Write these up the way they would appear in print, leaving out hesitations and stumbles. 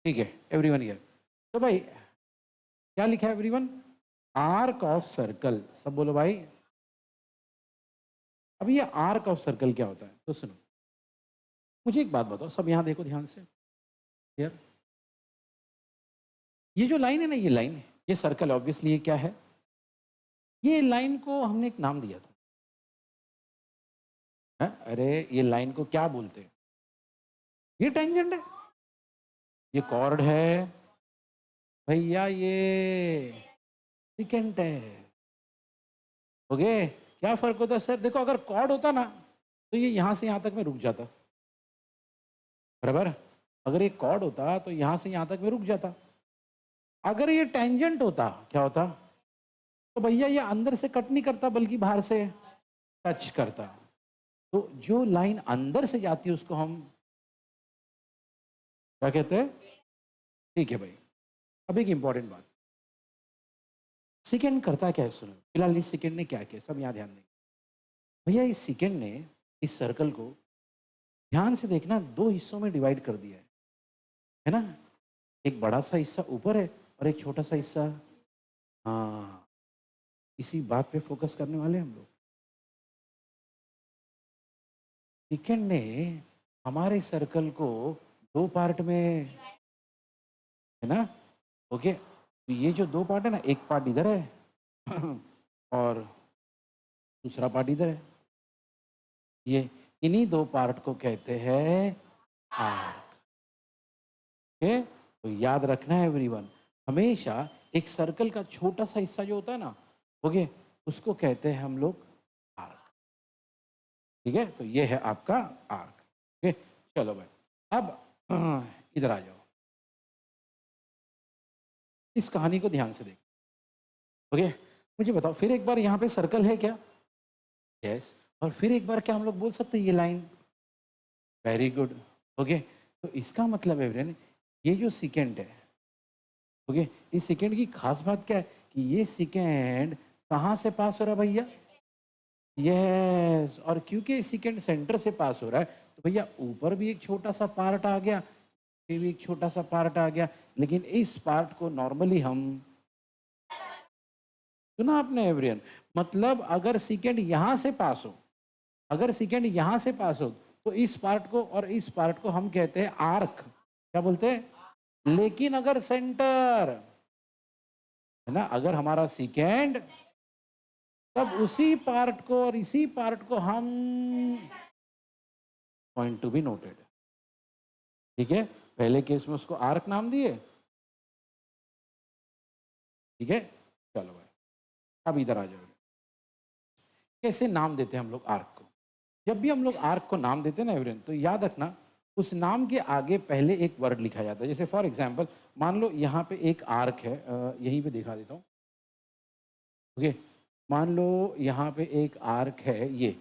ठीक है, everyone here. तो भाई क्या लिखा है एवरीवन? Arc of circle. सब बोलो भाई। अब ये आर्क ऑफ सर्कल क्या होता है तो सुनो, मुझे एक बात बताओ, सब यहां देखो ध्यान से। यार ये जो लाइन है ना, ये लाइन है, ये सर्कल ऑब्वियसली ये क्या है? ये लाइन को हमने एक नाम दिया था। अरे ये लाइन को क्या बोलते हैं? ये टेंजेंट है, ये कॉर्ड है भैया, ये सिकेंट है। ओके, क्या फर्क होता है सर? देखो अगर कॉर्ड होता ना तो ये यहां से यहां तक में रुक जाता, बराबर। अगर ये कॉर्ड होता तो यहां से यहां तक में रुक जाता। अगर ये टेंजेंट होता क्या होता? तो भैया ये अंदर से कट नहीं करता बल्कि बाहर से टच करता। तो जो लाइन अंदर से जाती है उसको हम क्या कहते हैं? ठीक है भाई। अब एक इंपॉर्टेंट बात, सेकेंड करता क्या है सुनो। फिलहाल इस सेकेंड ने क्या किया, सब यहां ध्यान देंगे। भैया इस सेकेंड ने इस सर्कल को ध्यान से देखना दो हिस्सों में डिवाइड कर दिया है ना? एक बड़ा सा हिस्सा ऊपर है और एक छोटा सा हिस्सा। हाँ, इसी बात पे फोकस करने वाले हम लोग। सेकेंड ने हमारे सर्कल को दो पार्ट में, है ना? ओके, तो ये जो दो पार्ट है ना, एक पार्ट इधर है और दूसरा पार्ट इधर है। ये इन्हीं दो पार्ट को कहते हैं आर्क। ओके, तो याद रखना है एवरीवन, हमेशा एक सर्कल का छोटा सा हिस्सा जो होता है ना, ओके, उसको कहते हैं हम लोग आर्क। ठीक है, तो ये है आपका आर्क। ओके, चलो भाई, अब इधर आ जाओ, इस कहानी को ध्यान से देखो। ओके, मुझे बताओ फिर एक बार यहाँ पे सर्कल है क्या? यस। और फिर एक बार क्या हम लोग बोल सकते हैं ये लाइन? Very good. ओके, तो इसका मतलब है एवरीवन, ये जो सेकेंड है, ओके, इस सेकेंड की खास बात क्या है कि ये सेकेंड कहाँ से पास हो रहा है भैया? यस, और क्योंकि सेकेंड सेंटर से पास हो रहा है तो भैया ऊपर भी एक छोटा सा पार्ट आ गया, ये भी एक छोटा सा पार्ट आ गया। लेकिन इस पार्ट को नॉर्मली हम, सुना आपने एवरीवन, मतलब अगर सेकेंड यहां से पास हो, अगर सेकेंड यहां से पास हो तो इस पार्ट को और इस पार्ट को हम कहते हैं आर्क। क्या बोलते हैं? लेकिन अगर सेंटर, है ना, अगर हमारा सेकेंड, तब उसी पार्ट को और इसी पार्ट को हम, पॉइंट टू बी नोटेड। ठीक है, पहले केस में उसको आर्क नाम दिए। ठीक है, चलो भाई, अब इधर आ जाओ। कैसे नाम देते हैं हम लोग आर्क को? जब भी हम लोग आर्क को नाम देते हैं ना एवरीवन, तो याद रखना उस नाम के आगे पहले एक वर्ड लिखा जाता है। जैसे फॉर एग्जांपल मान लो यहाँ पे एक आर्क है, यहीं पे दिखा देता हूँ। ओके, मान लो यहाँ पे एक आर्क है, ये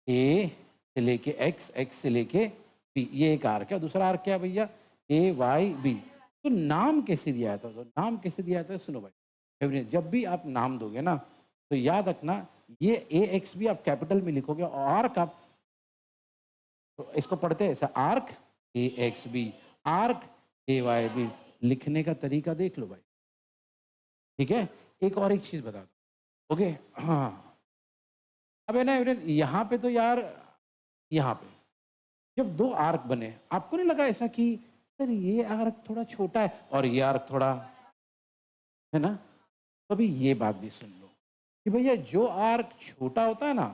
ए से लेके एक्स, एक्स से लेके बी, ये एक आर्क है। दूसरा आर्क क्या है भैया? ए वाई बी। तो नाम कैसे दिया जाता है? तो नाम कैसे दिया जाता है सुनो भाई एवरीवन, जब भी आप नाम दोगे ना तो याद रखना, ये ए एक्स भी आप कैपिटल में लिखोगे और आर्क आप, तो इसको पढ़ते हैं ऐसा, arc A X B, arc A Y B. लिखने का तरीका देख लो भाई। ठीक है, एक और एक चीज बता दो। ओके, हाँ, अब है ना एवरीवन, यहाँ पे तो यार, यहाँ पे जब दो आर्क बने, आपको नहीं लगा ऐसा कि सर ये आर्क थोड़ा छोटा है और ये आर्क थोड़ा, है ना? तो अभी ये बात भी सुन लो कि भैया जो आर्क छोटा होता है ना,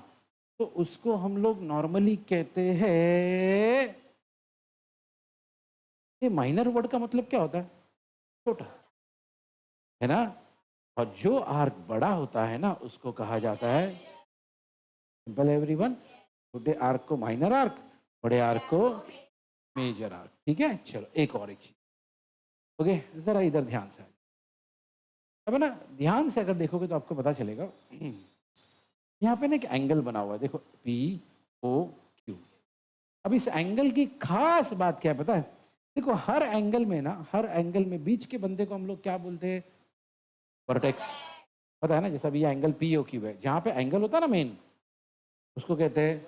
तो उसको हम लोग नॉर्मली कहते हैं, ये माइनर वर्ड का मतलब क्या होता है? छोटा, है ना? और जो आर्क बड़ा होता है ना उसको कहा जाता है, सिंपल एवरीवन, छोटे आर्क को माइनर आर्क, बड़े आर्क को मेजर आर्क। ठीक है, चलो एक और एक चीज। ओके, जरा इधर ध्यान से, अब है ना, ध्यान से अगर देखोगे तो आपको पता चलेगा यहाँ पे ना एक एंगल बना हुआ है, देखो पी ओ क्यू। अब इस एंगल की खास बात क्या है पता है? देखो हर एंगल में ना, हर एंगल में बीच के बंदे को हम लोग क्या बोलते हैं? वर्टेक्स। पता है ना, जैसा भी ये एंगल पी ओ क्यू है, जहाँ पे एंगल होता है ना मेन, उसको कहते हैं,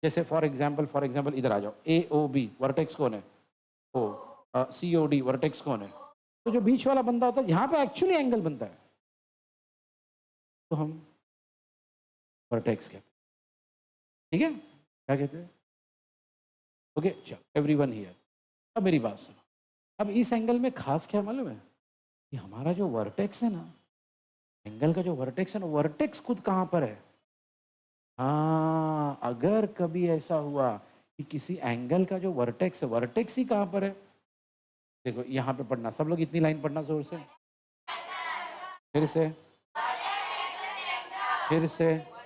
जैसे फॉर एग्जाम्पल इधर आ जाओ, ए ओ बी, वर्टेक्स कौन है? ओ। COD वर्टेक्स कौन है? तो जो बीच वाला बंदा होता है यहाँ पे एक्चुअली एंगल बनता है तो हम वर्टेक्स कहते हैं। ठीक है, क्या कहते हैं? ओके चलो, एवरीवन हियर। अब मेरी बात सुनो। अब इस एंगल में खास क्या मालूम है कि हमारा जो वर्टेक्स है ना, एंगल का जो वर्टेक्स है ना, वर्टेक्स खुद कहाँ पर है? हाँ, अगर कभी ऐसा हुआ कि किसी एंगल का जो वर्टेक्स है, वर्टेक्स ही कहाँ पर है? देखो यहाँ पे पढ़ना, सब लोग इतनी लाइन पढ़ना जोर से, फिर से, फिर से।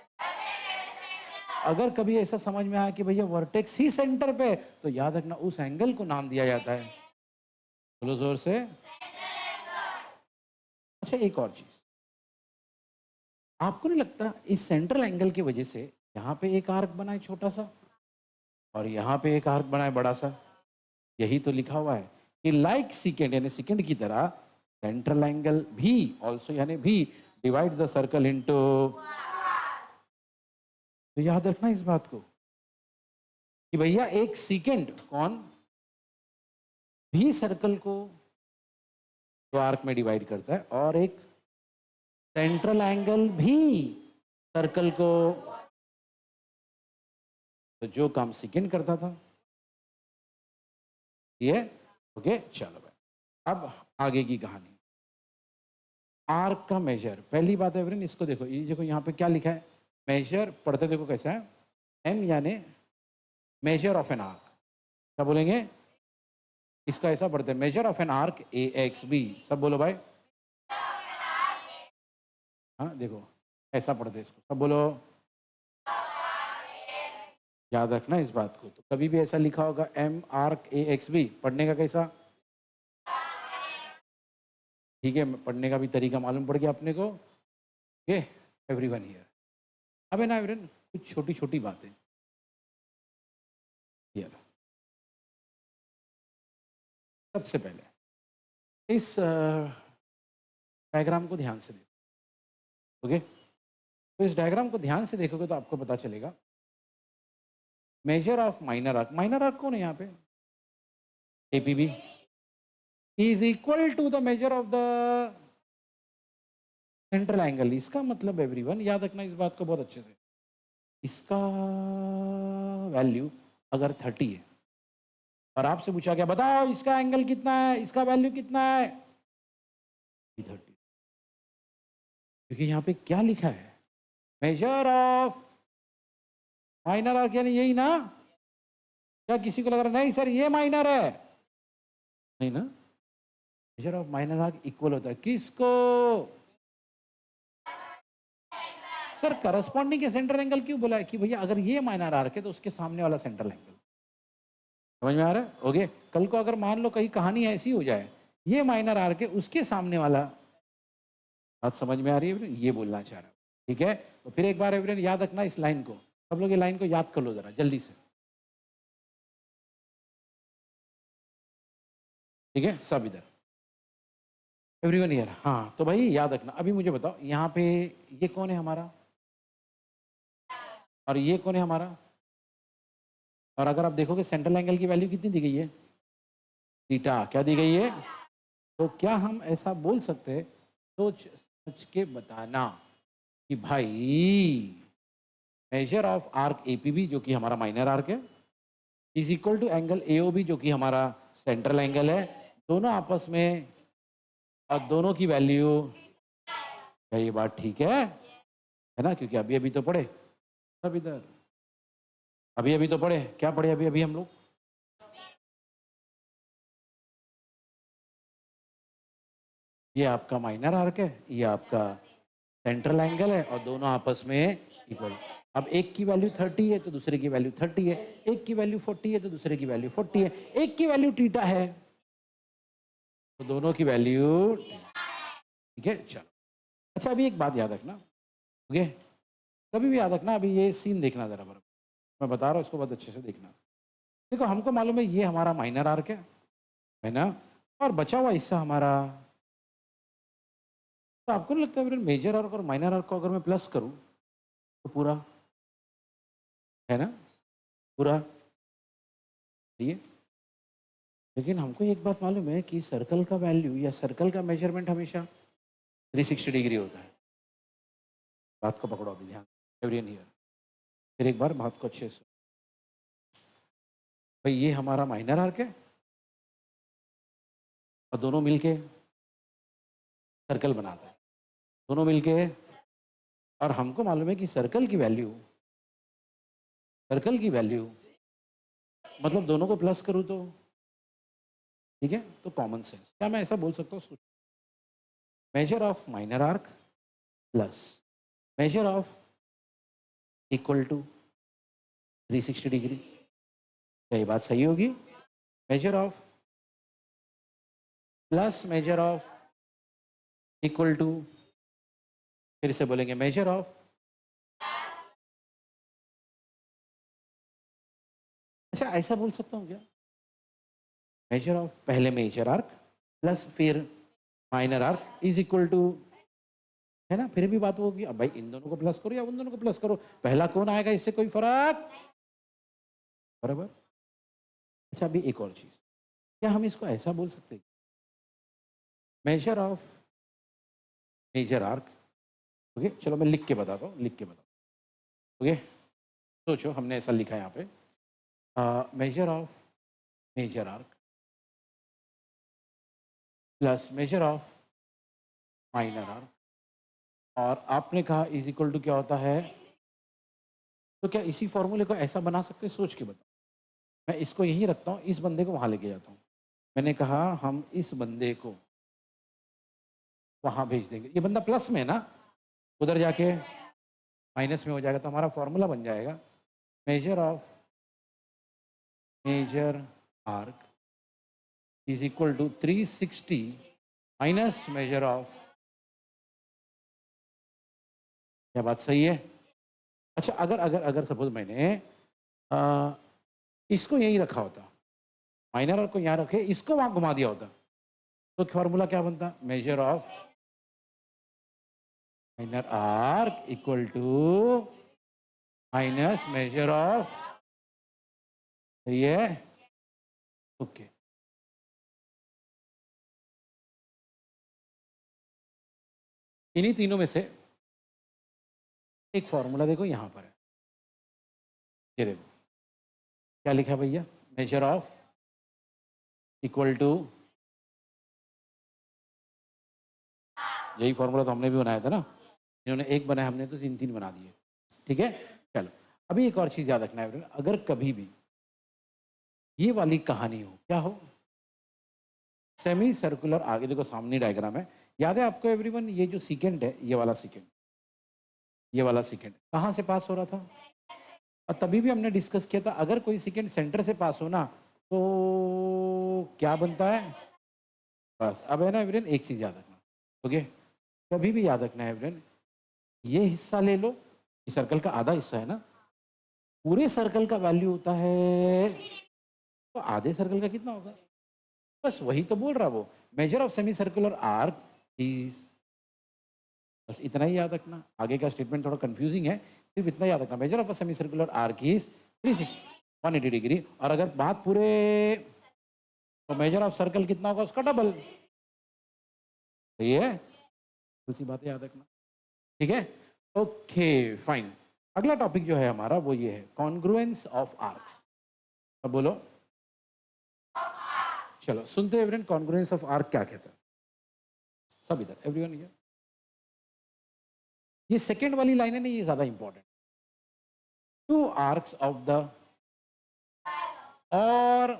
अगर कभी ऐसा समझ में आया कि भैया वर्टेक्स ही सेंटर पे है, तो याद रखना उस एंगल को नाम दिया जाता है, बोलो जोर से। अच्छा एक और चीज, आपको नहीं लगता इस सेंट्रल एंगल की वजह से यहाँ पे एक आर्क बना है छोटा सा, और यहाँ पे एक आर्क बना है बड़ा सा? यही तो लिखा हुआ है कि लाइक सेकेंड, यानी सेकेंड की तरह सेंट्रल एंगल भी ऑल्सो, यानी भी डिवाइड द सर्कल इनटू। तो याद रखना इस बात को कि भैया एक सेकेंड कौन भी सर्कल को दो आर्क में डिवाइड करता है, और एक सेंट्रल एंगल भी सर्कल को। तो जो काम सेकेंड करता था ये, ओके चलो भाई। अब आगे की कहानी, आर्क का मेजर। पहली बात है फ्रेंड, इसको देखो, ये देखो यहाँ पे क्या लिखा है, मेजर। पढ़ते देखो कैसा है, एम यानी मेजर ऑफ एन आर्क। क्या बोलेंगे इसको? ऐसा पढ़ते हैं, measure of an arc AXB। सब बोलो भाई। हाँ देखो ऐसा पढ़ते हैं इसको, सब बोलो। याद रखना इस बात को। तो कभी भी ऐसा लिखा होगा M आर्क AXB, पढ़ने का कैसा? ठीक है, पढ़ने का भी तरीका मालूम पड़ गया अपने को। Okay everyone here. अब है ना एवरीवन, कुछ छोटी छोटी बातें हियर। सबसे पहले इस डायग्राम को ध्यान से देखो। ओके, तो इस डायग्राम को ध्यान से देखोगे तो आपको पता चलेगा measure of minor arc. Minor arc कौन है यहाँ पे? APB is equal to the measure of the central angle. इसका मतलब एवरीवन याद रखना इस बात को बहुत अच्छे से, इसका वैल्यू अगर 30 है और आपसे पूछा गया बताओ इसका एंगल कितना है, इसका वैल्यू कितना है, 30। क्योंकि यहाँ पे क्या लिखा है, मेजर ऑफ माइनर आर्क, यानी यही ना? क्या किसी को लग रहा नहीं सर ये माइनर है? नहीं ना, major of minor arc equal होता है किसको? सर करस्पॉन्डिंग के सेंट्रल एंगल क्यों बोला है कि भैया अगर ये माइनर आर्क है तो उसके सामने वाला सेंट्रल एंगल। समझ में आ रहा है? ओके, कल को अगर मान लो कहीं कहानी ऐसी हो जाए, ये माइनर आर्क है उसके सामने वाला, बात समझ में आ रही है? ये बोलना चाह रहा हूं। ठीक है, तो फिर एक बार एवरीवन याद रखना इस लाइन को, सब लोग ये लाइन को याद कर लो जरा जल्दी से। ठीक है सब इधर, एवरीवन हियर। हाँ तो भाई याद रखना, अभी मुझे बताओ यहाँ पे ये कौन है हमारा, और ये कौन है हमारा? और अगर आप देखोगे सेंट्रल एंगल की वैल्यू कितनी दी गई है? थीटा। क्या दी गई है? तो क्या हम ऐसा बोल सकते हैं, सोच सोच के बताना कि भाई मेजर ऑफ आर्क APB जो कि हमारा माइनर आर्क है is equal to angle AOB जो कि हमारा सेंट्रल एंगल है, दोनों आपस में, और दोनों की वैल्यू। क्या ये बात ठीक है ना? क्योंकि अभी अभी तो पढ़े सब इधर, अभी अभी तो पढ़े, क्या पढ़े अभी अभी हम लोग? ये आपका माइनर आर्क है, ये आपका सेंट्रल एंगल है, और दोनों आपस में इक्वल। अब एक की वैल्यू 30 है तो दूसरे की वैल्यू 30 है, एक की वैल्यू 40 है तो दूसरे की वैल्यू 40 है, एक की वैल्यू थीटा है तो दोनों की वैल्यू। ठीक है चलो। अच्छा अभी एक बात याद रखना, ओके, कभी भी याद रखना, अभी ये सीन देखना जरा बराबर, मैं बता रहा हूँ इसको बहुत अच्छे से देखना। देखो हमको मालूम है ये हमारा माइनर आर्क है ना, और बचा हुआ हिस्सा हमारा। तो आपको नहीं लगता है मेजर आर्क और माइनर आर्क को अगर मैं प्लस करूं तो पूरा, है ना, पूरा, ठीक है। लेकिन हमको एक बात मालूम है कि सर्कल का वैल्यू या सर्कल का मेजरमेंट हमेशा 360 डिग्री होता है। बात को पकड़ो अभी ध्यान, एवरीवन हियर। फिर एक बार बात को अच्छे से, भाई ये हमारा माइनर आर्क है और दोनों मिलके सर्कल बनाता है, दोनों मिलके। और हमको मालूम है कि सर्कल की वैल्यू मतलब दोनों को प्लस करूँ तो ठीक है, तो कॉमन सेंस क्या मैं ऐसा बोल सकता हूँ, measure of minor arc plus measure of equal to 360 degree. क्या ये बात सही होगी? Measure of plus measure of equal to, फिर से बोलेंगे मेजर ऑफ, अच्छा ऐसा बोल सकता हूँ क्या, मेजर ऑफ पहले मेजर आर्क प्लस फिर minor arc is equal to, है ना? फिर भी बात होगी, अब भाई इन दोनों को प्लस करो या उन दोनों को प्लस करो, पहला कौन आएगा इससे कोई फर्क, बराबर। अच्छा अभी एक और चीज, क्या हम इसको ऐसा बोल सकते हैं, measure of major arc, okay चलो मैं लिख के बताता हूँ, ओके सोचो, हमने ऐसा लिखा है यहाँ पे, measure of major arc plus measure of minor arc, और आपने कहा इज इक्वल टू क्या होता है, तो क्या इसी फॉर्मूले को ऐसा बना सकते हैं? सोच के बताओ, मैं इसको यहीं रखता हूँ, इस बंदे को वहां लेके जाता हूँ। मैंने कहा हम इस बंदे को वहां भेज देंगे, ये बंदा प्लस में है ना, उधर जाके माइनस में हो जाएगा, तो हमारा फॉर्मूला बन जाएगा measure of major arc is equal to 360 minus measure of, क्या बात सही है? अच्छा अगर अगर अगर सपोज मैंने आ, इसको यहीं रखा होता, माइनर आर्क को यहाँ रखे, इसको वहां घुमा दिया होता, तो फॉर्मूला क्या बनता, measure of minor arc equal to minus measure of, सही है? ओके इन्हीं तीनों में से एक फॉर्मूला देखो यहां पर है, ये देखो क्या लिखा है भैया, मेजर ऑफ इक्वल टू, यही फॉर्मूला तो हमने भी बनाया था ना, इन्होंने एक बनाया, हमने तो तीन तीन बना दिए, ठीक है। चलो अभी एक और चीज याद रखना है, अगर कभी भी ये वाली कहानी हो, क्या हो, सेमी सर्कुलर, आगे देखो सामने डायग्राम है, याद है आपको एवरीवन, ये जो सीकेंड है, ये वाला सीकेंड कहाँ से पास हो रहा था, और तभी भी हमने डिस्कस किया था, अगर कोई सेकेंड सेंटर से पास हो ना तो क्या बनता है, बस। अब है ना एवरीवन, एक चीज याद रखना, ओके, कभी भी याद रखना है एवरीवन, ये हिस्सा ले लो, ये सर्कल का आधा हिस्सा है ना, पूरे सर्कल का वैल्यू होता है, तो आधे सर्कल का कितना होगा, बस वही तो बोल रहा वो, measure of semi circular arc is, बस इतना ही याद रखना, आगे का स्टेटमेंट थोड़ा कंफ्यूजिंग है, सिर्फ इतना याद रखना, measure of semi circular arc is 360 180 degree, और अगर बात पूरे, तो मेजर ऑफ सर्कल कितना होगा, उसका डबल, सही है, दूसरी बात याद रखना, ठीक है। ओके फाइन, अगला टॉपिक जो है हमारा वो ये है, कॉन्ग्रुएंस ऑफ आर्क्स। अब बोलो, चलो सुनते हैं एवरीवन, कॉन्ग्रुएंस ऑफ आर्क क्या कहता है, सब इधर एवरीवन हियर, ये सेकेंड वाली लाइन है ना, ये ज्यादा important, two arcs of the और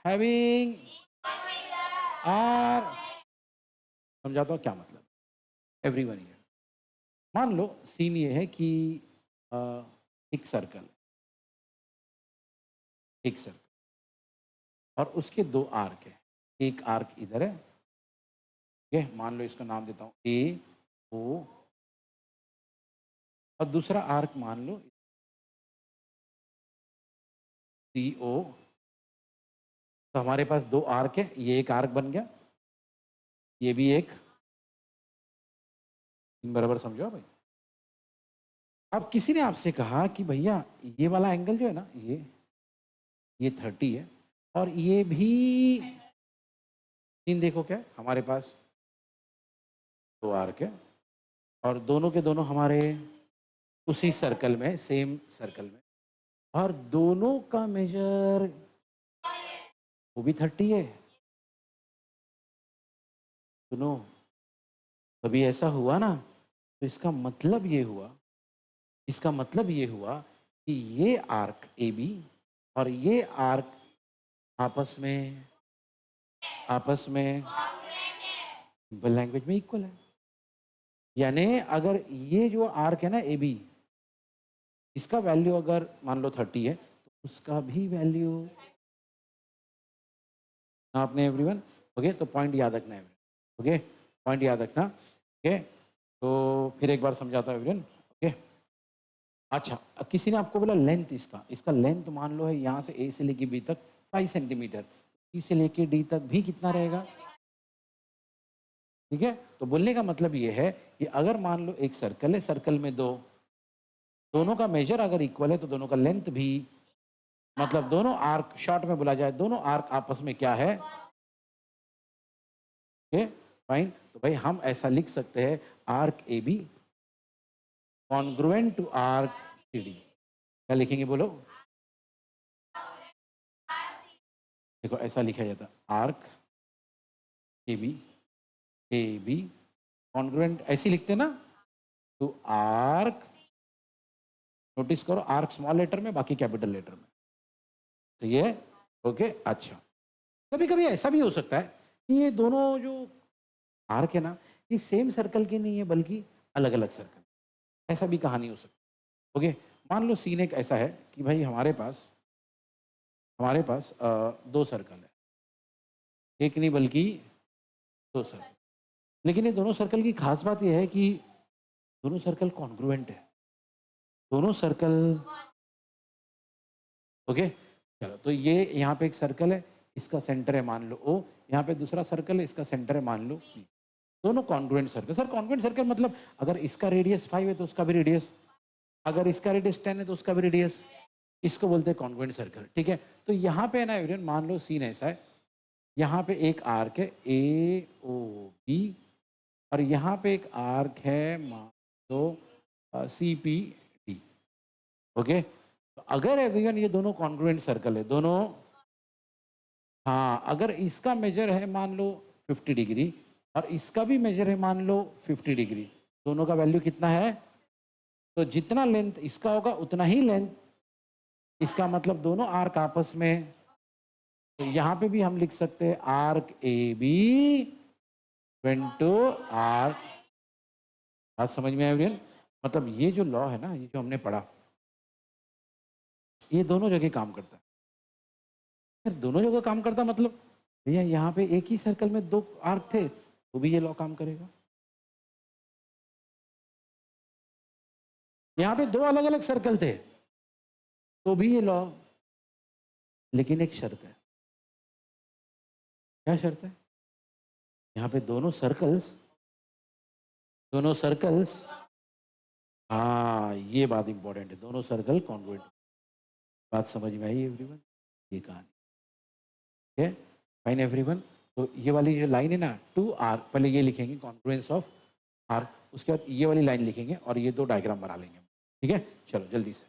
हैविंग आर, समझाता हूँ क्या मतलब, एवरीवन हियर, मान लो सीन ये है कि अ, एक सर्कल, और उसके दो आर्क है, एक आर्क इधर है, ठीक है, मान लो इसका नाम देता हूँ ए ओ, और दूसरा आर्क मान लो सी ओ, तो हमारे पास दो आर्क है, ये एक आर्क बन गया, ये भी एक, बराबर समझो भाई। अब किसी ने आपसे कहा कि भैया ये वाला एंगल जो है ना, ये 30 है, और ये भी सीन देखो क्या है? हमारे पास दो आर्क है और दोनों के दोनों हमारे उसी सर्कल में, सेम सर्कल में, और दोनों का मेजर वो भी 30 है। सुनो, कभी ऐसा हुआ ना, तो इसका मतलब ये हुआ, इसका मतलब ये हुआ कि ये आर्क ए बी और ये आर्क आपस में, आपस में लैंग्वेज में इक्वल है। यानी अगर ये जो आर्क है ना ए बी, इसका वैल्यू अगर मान लो 30 है तो उसका भी वैल्यू, आपने एवरीवन, ओके, तो पॉइंट याद रखना है, ओके, पॉइंट याद रखना, ओके। तो फिर एक बार समझाता हूँ एवरीवन, ओके। अच्छा, अब किसी ने आपको बोला लेंथ, इसका इसका लेंथ मान लो है यहाँ से ए से लेके बी तक 5 सेंटीमीटर, ई से लेके डी तक भी कितना रहेगा? ठीक है, तो बोलने का मतलब ये है कि अगर मान लो एक सर्कल है, सर्कल में दोनों का मेजर अगर इक्वल है तो दोनों का लेंथ भी, मतलब दोनों आर्क, शॉर्ट में बोला जाए दोनों आर्क आपस में क्या है? Okay fine. तो भाई हम ऐसा लिख सकते हैं, arc A B congruent to arc C D. क्या लिखेंगे बोलो? देखो ऐसा लिखा जाता, आर्क ए बी कॉन्ग्रुएंट, ऐसे लिखते ना, तो आर्क, नोटिस करो आर्क स्मॉल लेटर में, बाकी कैपिटल लेटर में, तो ये, ओके। अच्छा, कभी कभी ऐसा भी हो सकता है कि ये दोनों जो आर्क है ना, ये सेम सर्कल के नहीं है बल्कि अलग अलग सर्कल, ऐसा भी कहानी हो सकती है। ओके, मान लो सीन एक ऐसा है कि भाई हमारे पास दो सर्कल है, एक नहीं बल्कि दो सर्कल, लेकिन ये दोनों सर्कल की खास बात यह है कि दोनों सर्कल कॉन्ग्रुएंट है, दोनों सर्कल, ओके। चलो, तो ये यहाँ पे एक सर्कल है, इसका सेंटर है मान लो ओ, यहाँ पे दूसरा सर्कल है, इसका सेंटर है मान लो पी, दोनों congruent circle. Sir congruent circle मतलब अगर इसका रेडियस 5 है तो उसका भी रेडियस, अगर इसका रेडियस 10 है तो उसका भी रेडियस, इसको बोलते हैं कॉन्ग्रुएंट सर्कल। ठीक है, तो यहाँ पे ना एवरीवन मान लो सीन ऐसा है, यहाँ पे एक आर्क है ए ओ बी और यहाँ पे एक आर्क है मान लो सी पी डी, ओके। तो अगर एवरीवन ये दोनों कॉन्ग्रुएंट सर्कल है दोनों, हाँ, अगर इसका मेजर है मान लो 50 डिग्री और इसका भी मेजर है मान लो 50 डिग्री, दोनों का वैल्यू कितना है? तो जितना लेंथ इसका होगा उतना ही लेंथ इसका, मतलब दोनों आर्क आपस में, तो यहाँ पे भी हम लिख सकते हैं arc A B to arc, बात समझ में आया एवरीवन? मतलब ये जो लॉ है ना, ये जो हमने पढ़ा, ये दोनों जगह काम करता है। फिर दोनों जगह काम करता मतलब भैया यहाँ पे एक ही सर्कल में दो आर्क थे तो भी ये लॉ काम करेगा, यहाँ पे दो अलग अलग सर्कल थे तो भी ये लॉ, लेकिन एक शर्त है। क्या शर्त है? यहाँ पे दोनों सर्कल्स, हाँ ये बात इंपॉर्टेंट है, दोनों सर्कल कॉन्ग्रुएंट। बात समझ में आई एवरीवन? ये कहानी, ठीक है फाइन एवरीवन। तो ये वाली जो लाइन है ना, टू आर्क, पहले ये लिखेंगे कॉन्ग्रुएंस ऑफ आर्क, उसके बाद ये वाली लाइन लिखेंगे और ये दो डायग्राम बना लेंगे, ठीक है। चलो जल्दी से।